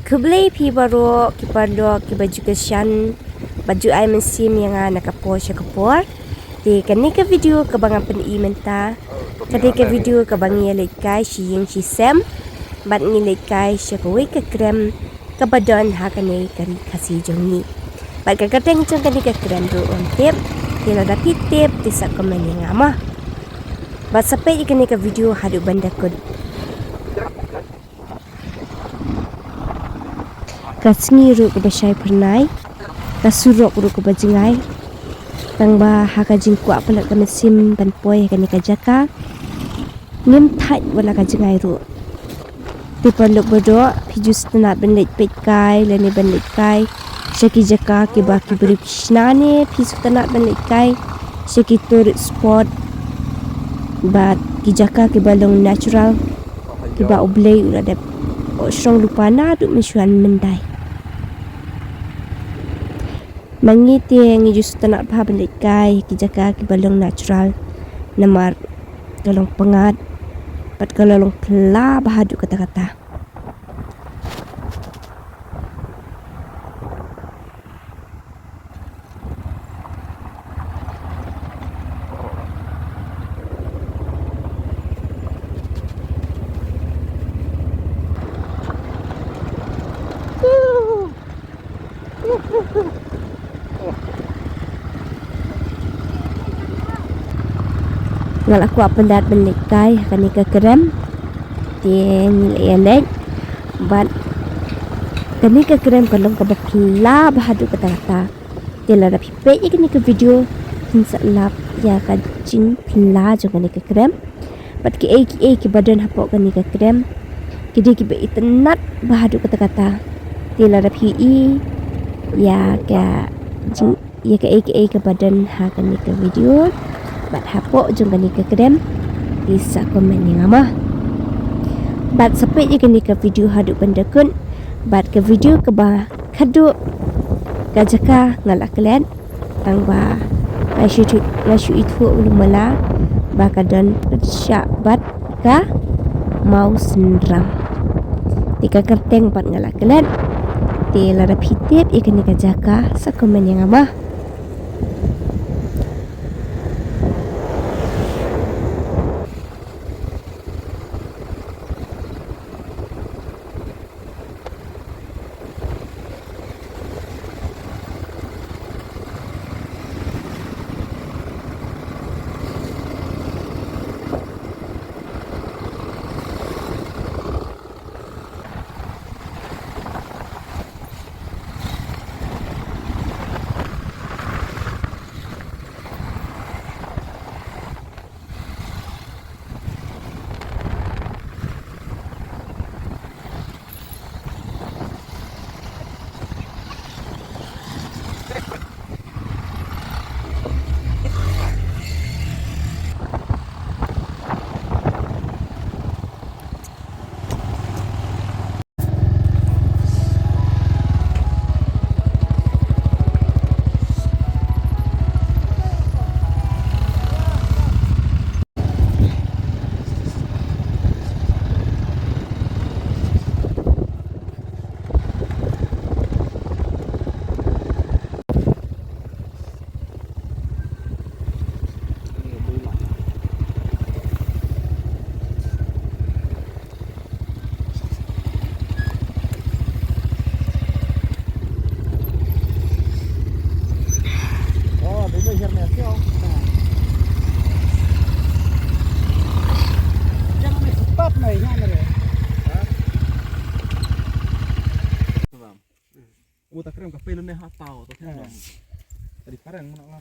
Kublai pi baru kipardo ki baju kesan baju ai mensim yang nakapo syakapor. Di kanika video kabangan pen menta. Kadika video kabang lekai si yang si sem. Bat lekai syakawi ke krem kabadon hakane kari kasi jongi. Bat kakateng jong kanika krem do on tip. Tila dapat tip tisa komen yang ama. Bat sampai kanika video hadu bandakod. Kasngi ru ke basai pernai, kasurok ru ke bajingai, tangba haka jingku apa nak kena sim dan poi kena kajaka, nim tight wala kajingai ru. Tipan lok bodo, pijus tenat benlit petkai, lene benlit kai, syaki jaka ke baki beri pisnane, pisu tenat benlit kai, syaki turut sport, bat kijaka ke balong natural, ke ba oblay urada strong lupa na duk mesyuan mendai. Mangiti yang jus tanak pa balik kai kijaka ki balong natural namar galong pengat pat galong pela bahadu kata-kata. Ngal aku pendat belikai kanika krem tiang elek bat kanika krem kalong kabapla bahadu kata-kata tela rapi pe kanika video insalap ya kajing pla jo kanika krem bat ki badan hapok kanika krem kidi ki be itanat bahadu kata-kata tela rapi ya ka jing ya ka badan ha kanika video bat hapok jong kanika krem bisa komen yang ama bat sampai je kanika video hadu pendekun bat ke video ke ba kadu gajaka ngalak kalian tangba ngasyu itu ulum mala bakadan syak bat ka mau sendram tika kerteng bat ngalak kalian ti lara pitip ikan gajaka sa komen yang ama. Tak krem kafe lu nih hatau tuh tadi keren mana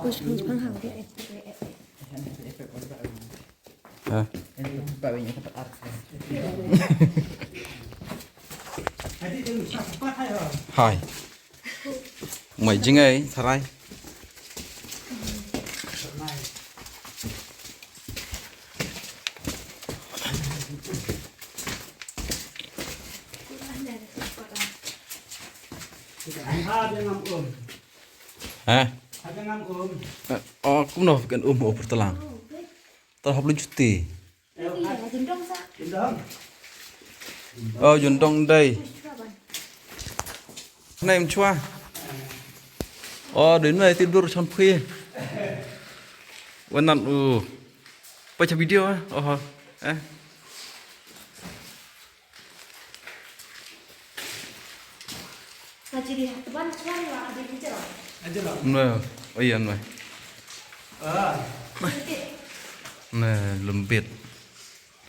Push Jepang hau dia. Hah? Ini bawahnya tempat art. Hai. Mày chứ nghe thay. Hả? Cũng đâu cần ôm một tờ tao học lên chút tì. Dùn đông đây. Này em chua. Đến đây tìm đồ trong khuya.วันนั้นไปทำวิดีโอJadi teman kan lah ada kerja. Nah, iya nih. Nah, lembut.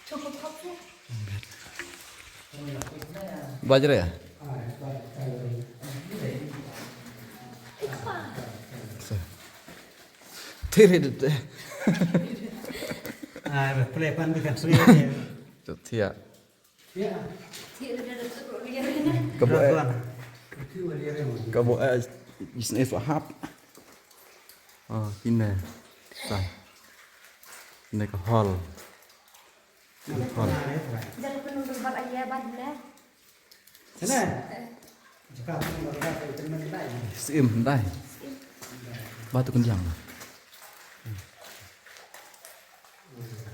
Cukup kopsu. Belajar ya? Tiri deh. Pelepan dengan sendiri. Tia. Kamu isne faham. Ini sai. Ini ke hall. Hall. Jangan penuh berbat aja banyak. Sana. Jika kamu berada di teman lain. Sim đây. Batu kencang.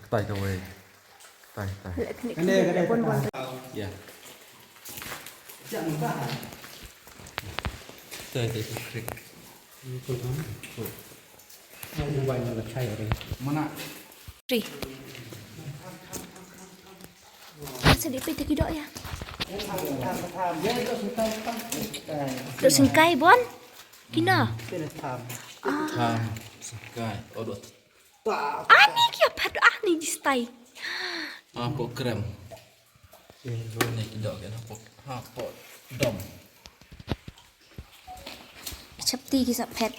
Tay kau về. Tay. Cái pun buat. Ya. Jangan lupa. Tay krik. Banyak lah saya orang. Mana? Tri. Sedikit lagi dok ya. Dok singkai bon. Kina. Tham. Singkai. Dot. Ani kia padu ani di stay. Program. Ini tidak kan pot dom. Chapti kisah pet.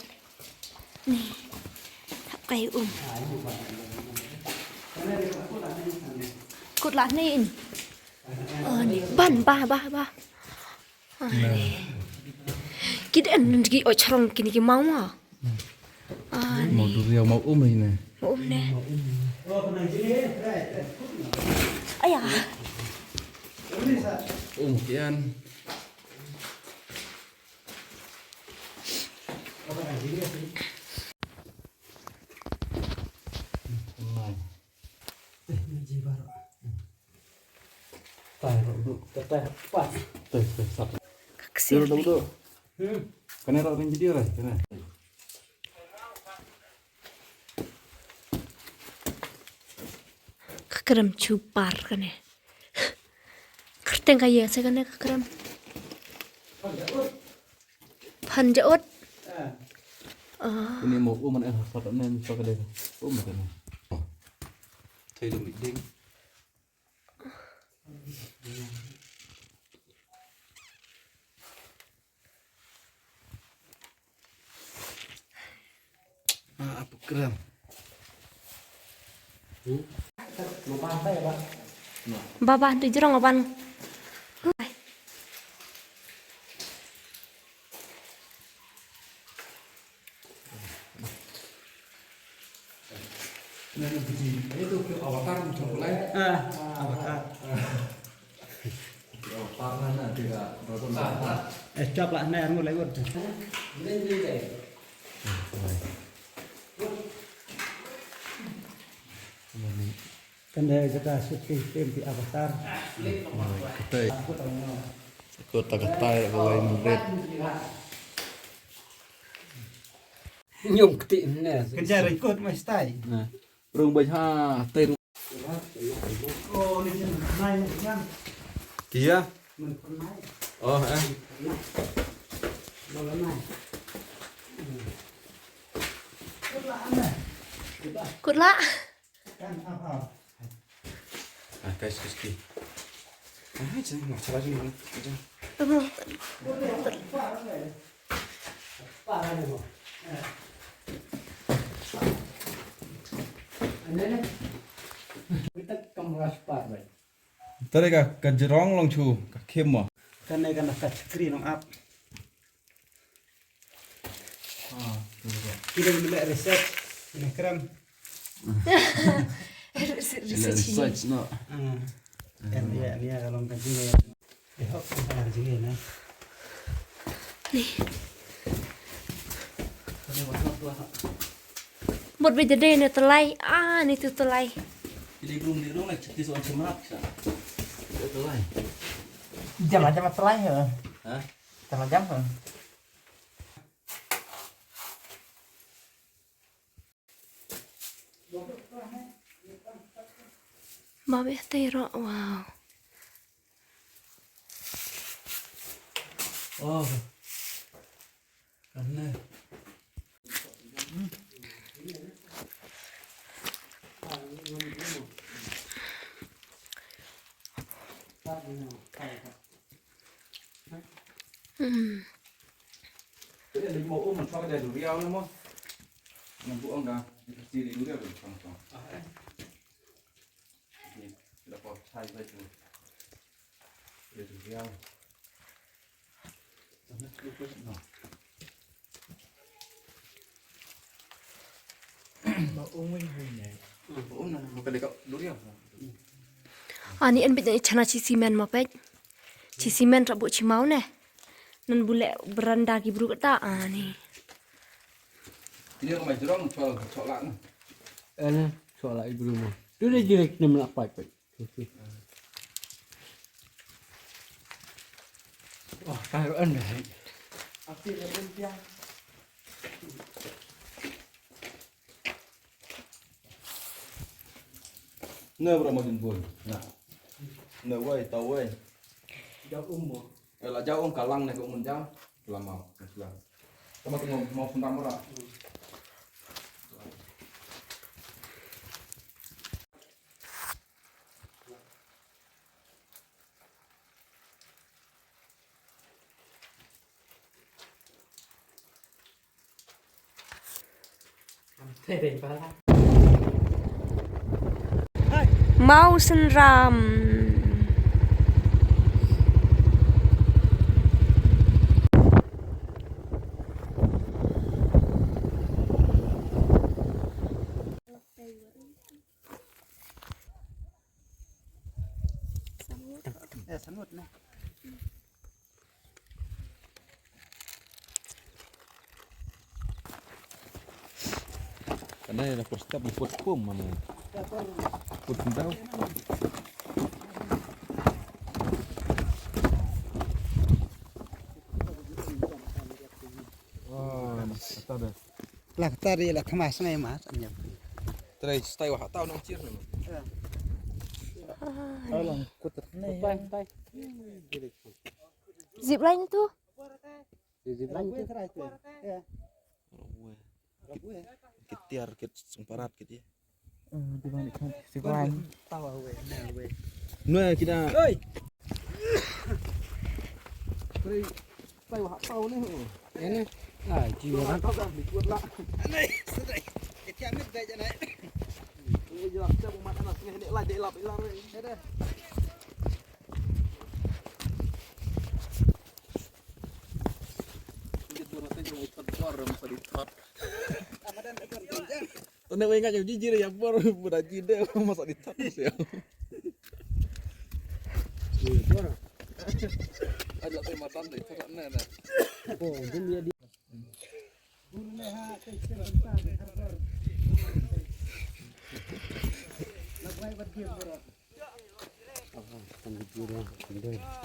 Nih. Thap cây Cột lá này. Ban ba. Kita lagi orang kini kita mau ah. Mau durian mau ini. Mau nih. Ayah. Kian. Kaksir. Kena rak jadi orang, kena. Keram cupar kan ya. Kerteng kaya saya kan keram. Panjaut. Ini mau mana foto nen foto deh. Kan. Thấy được bị đinh. Apa keren? Baba tu jerong aban. Itu avatar muncul mulai. Avatar. Avatar mana tidak berbentuk. Coba lah nih mulai gue. Kan dia kita syuting film di Avatar. Kota ketai kalau murid. Nhung ketiim nè. Kejar ikut mas tay. Nah, rung baca teh. Oh, ini naik kan. Kia. Oh, Bola naik. Kutla. Kan apa? Guys. Jangan salah sini. Parah nih, Bang. Ini kita kemas parah. Tadi ka jerong long chu ka kem mo. Kan này kan touch screen on up. Kita beli resep ini krem. Research no. Kan dia kalau kajian hok kan kajian nah. Một bây giờ đây là tờ lay. À, này từ tờ lay. Jadi belum di rumah jadi soal semerak sa. Itu lah. Jam telai hả? Hah? Jam hả? Babe tero. Wow. Oh. Karena cái này mình mẫu mình cho cái đầy đủ rau đúng không? Mình buông ra, chỉ đầy đủ rau được không? Thì là có thay vậy rồi. Đầy đủ rau. Mẫu nguyên hình này. Mẫu này một cái đầy đủ rau. Ani an bit chana chi simen ma pet. Chi simen rabu chi mau ne. Nan bule beranda ki bru kata ani. Ini rumah jerong soal lạng. Anh soal lại belum. Itu dia jelek 68 pak. Wah, taruhan dah. Api lebih piang. Nơi berapa jin pun. Nah. Nơi quay tàu quay. Jauh umur. Là cháu ông cả lăng này cũng mình cháu làm màu là các bạn một phần trăm đó. Thế để phá ra. Mau senram. Sanut nah. Karena ada step put pum mana. Put pundau. Wah, kata dah. Lah tadi lah kemas nih mas. Tadi stay wah tahu nang cir nih. Tolong kutet nih. Zip line tu. Zip line tu. Ya. Kitiar kit semparat gitu ya. Di mana kan zip line. Tahu we. Nah kita. Oi. Tadi stay wah tahu nih. Ini. Ah, jiwa Kau dah dibuat lah. Này, đây. Cái chạm mít về cho này. Bây giờ chơi một mặt là nghe để lại rồi. Thế đây. Itu nanti mau terkorem sedikit. Ramadan ekor tunjang. Tanda ingat yang jijir ya por budak jide masa ditatus ya. Ada tema tanda itu kan nah. Oh, dia di.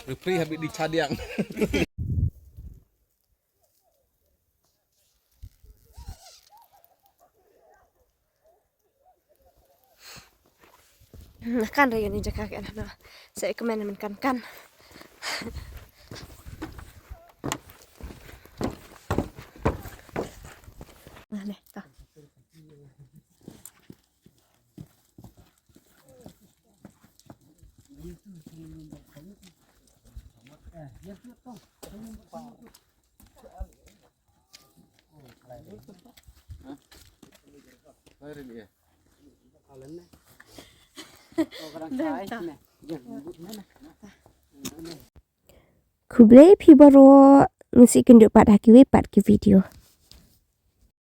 Repri habis dicadiang. Nah kan raya ni jaka kan. Saya kemana kan. Nah, leh, tak. Mari dia. Kublai pi baro ngisi kenduk pat hakiwe pat ke video.